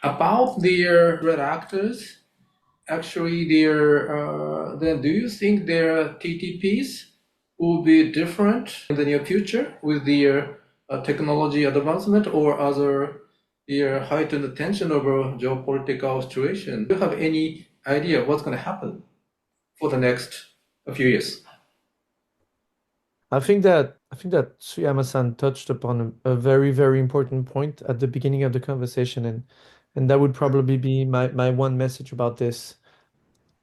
About their red actors, actually, then do you think their TTPs will be different in the near future with their technology advancement or other their heightened tension over geopolitical situation? Do you have any idea what's going to happen for the next few years? I think that Suyama-san touched upon a very, very important point at the beginning of the conversation, and that would probably be my one message about this.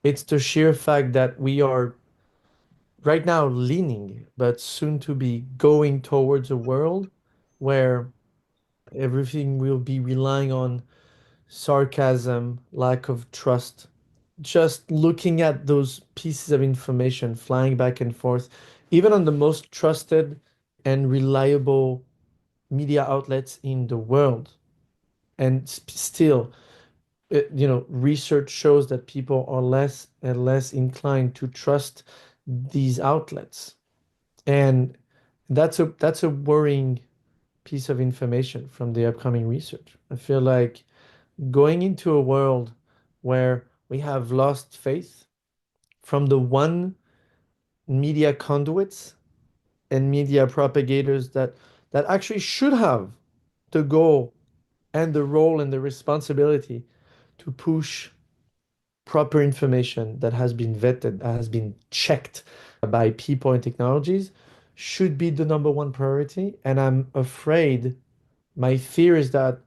It's the sheer fact that we are right now leaning, but soon to be going towards a world where everything will be relying on sarcasm, lack of trust, just looking at those pieces of information flying back and forth, even on the most trusted and reliable media outlets in the world. And still, research shows that people are less and less inclined to trust these outlets. And that's a worrying piece of information from the upcoming research. I feel like going into a world where we have lost faith from the one media conduits and media propagators that actually should have the goal and the role and the responsibility to push proper information that has been vetted, that has been checked by people and technologies, should be the number one priority. And I'm afraid, my fear is that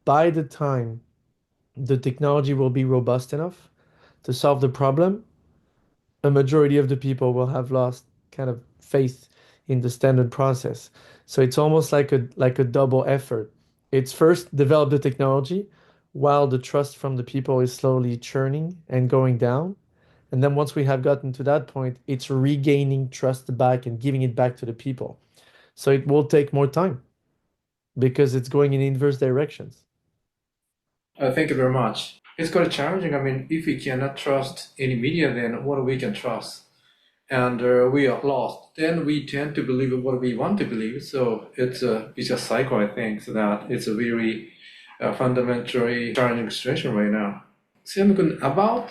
by the time the technology will be robust enough to solve the problem, a majority of the people will have lost kind of faith in the standard process. So it's almost like a double effort. It's first develop the technology while the trust from the people is slowly churning and going down. And then once we have gotten to that point, it's regaining trust back and giving it back to the people. So it will take more time because it's going in inverse directions. Thank you very much. It's quite challenging. I mean, if we cannot trust any media, then what we can trust? And we are lost. Then we tend to believe what we want to believe. So it's a vicious cycle, I think, so that it's a very fundamentally challenging situation right now. Sean-kun, about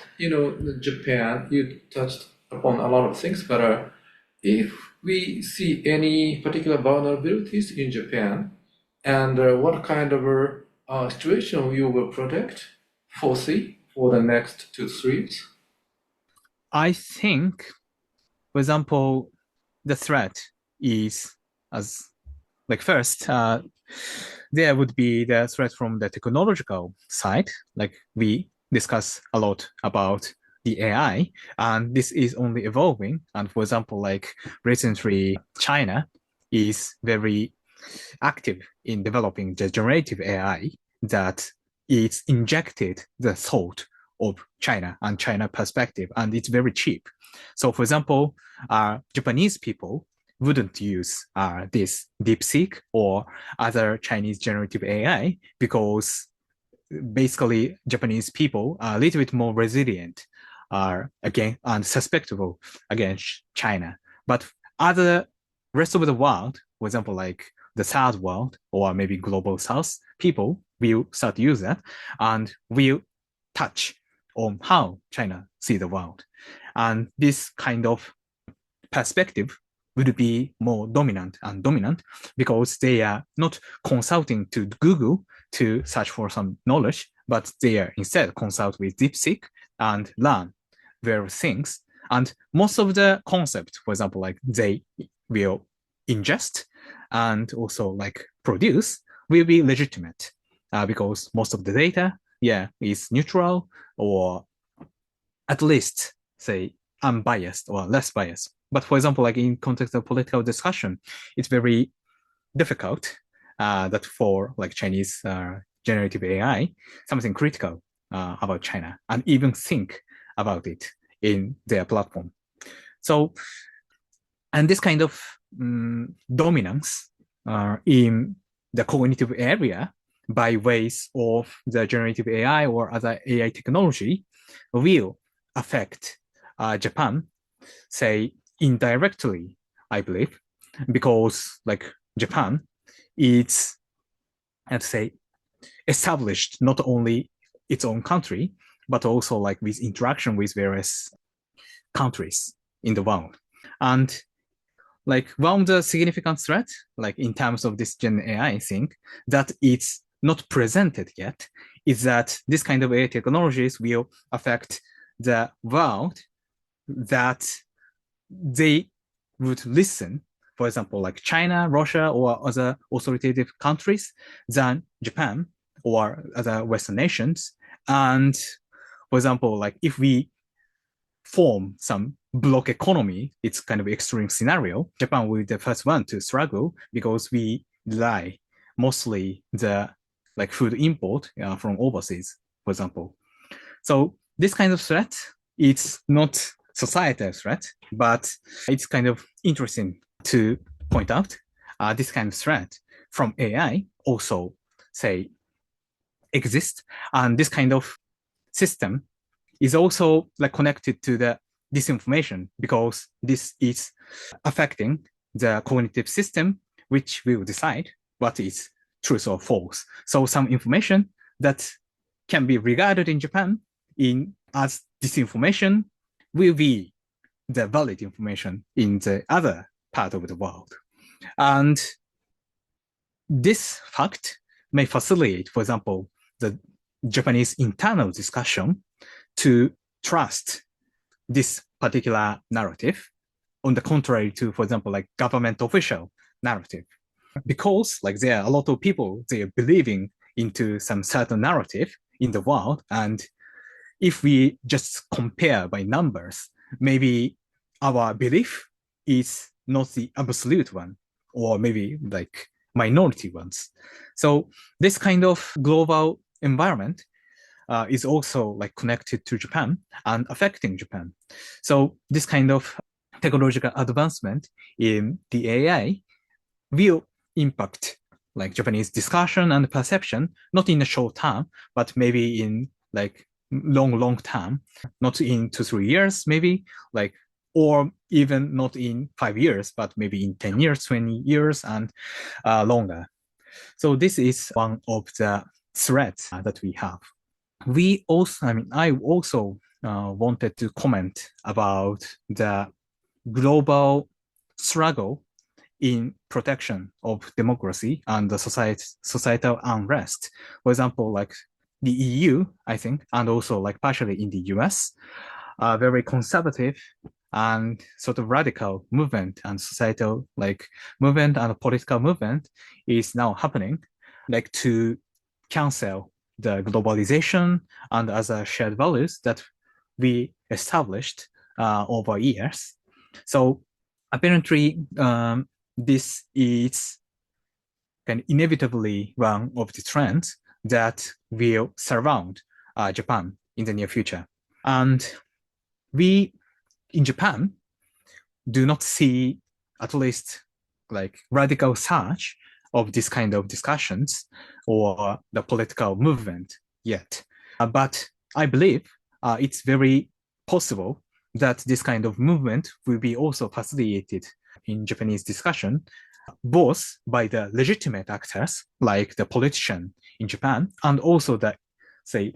Japan, you touched upon a lot of things, but if we see any particular vulnerabilities in Japan, and what kind of situation you will foresee for the next 2 to 3 years? I think, for example, the threat is as like first, there would be the threat from the technological side, like we discuss a lot about the AI, and this is only evolving. And for example, like recently, China is very active in developing the generative AI that is injected the thought of China and China perspective, and it's very cheap. So for example, Japanese people wouldn't use this DeepSeek or other Chinese generative AI because basically Japanese people are a little bit more resilient again and susceptible against China. But other rest of the world, for example, like the third world or maybe global south, people will start to use that and will touch on how China see the world. And this kind of perspective would be more dominant because they are not consulting to Google to search for some knowledge, but they are instead consult with DeepSeek and learn various things. And most of the concept, for example, like they will ingest and also like produce will be legitimate because most of the data, is neutral or at least say unbiased or less biased. But for example, like in context of political discussion, it's very difficult that for like Chinese generative AI, something critical about China and even think about it in their platform. So, and this kind of dominance in the cognitive area by ways of the generative AI or other AI technology will affect Japan, say indirectly, I believe, because like Japan, it's, I'd say, established not only its own country, but also like with interaction with various countries in the world. And like one of the significant threat, like in terms of this Gen AI thing, that it's not presented yet, is that this kind of AI technologies will affect the world that they would listen, for example, like China, Russia, or other authoritative countries than Japan or other Western nations. And for example, like if we form some block economy, it's kind of extreme scenario, Japan will be the first one to struggle because we rely mostly the like food import from overseas, for example. So this kind of threat, it's not societal threat, but it's kind of interesting to point out this kind of threat from AI also, say, exists. And this kind of system is also like connected to the disinformation because this is affecting the cognitive system, which will decide what is truth or false. So some information that can be regarded in Japan as disinformation will be the valid information in the other part of the world. And this fact may facilitate, for example, the Japanese internal discussion to trust this particular narrative on the contrary to, for example, like government official narrative. Because like there are a lot of people, they are believing into some certain narrative in the world. And if we just compare by numbers, maybe our belief is not the absolute one, or maybe like minority ones. So this kind of global environment is also like connected to Japan and affecting Japan. So this kind of technological advancement in the AI will impact like Japanese discussion and perception, not in the short term, but maybe in like long term, not in 2-3 years, maybe like, or even not in 5 years, but maybe in 10 years, 20 years and longer. So this is one of the threats that we have. We also, I also wanted to comment about the global struggle in protection of democracy and the societal unrest. For example, like the EU, I think, and also like partially in the US, a very conservative and sort of radical movement and societal like movement and political movement is now happening, like to cancel the globalization and other shared values that we established over years. So apparently, this is kind of inevitably one of the trends that will surround Japan in the near future. And we in Japan do not see at least like radical surge of this kind of discussions or the political movement yet. But I believe it's very possible that this kind of movement will be also facilitated in Japanese discussion, both by the legitimate actors, like the politician in Japan, and also the, say,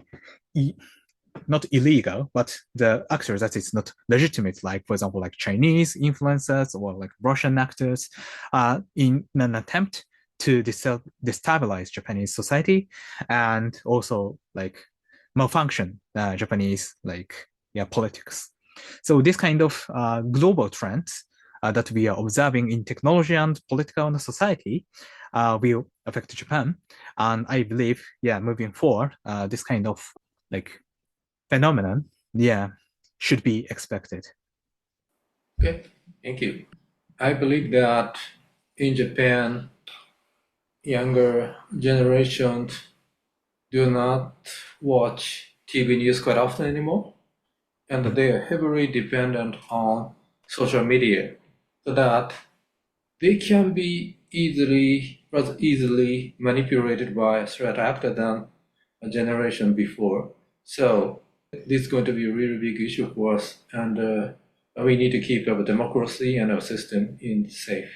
not illegal, but the actors that is not legitimate, like, for example, like Chinese influencers or like Russian actors, in an attempt to destabilize Japanese society and also like malfunction Japanese like politics. So this kind of global trends that we are observing in technology and political and society will affect Japan. And I believe, moving forward, this kind of like phenomenon, should be expected. Okay, thank you. I believe that in Japan, younger generations do not watch TV news quite often anymore, and they are heavily dependent on social media, so that they can be rather easily manipulated by a threat actor than a generation before. So this is going to be a really big issue for us, and we need to keep our democracy and our system safe.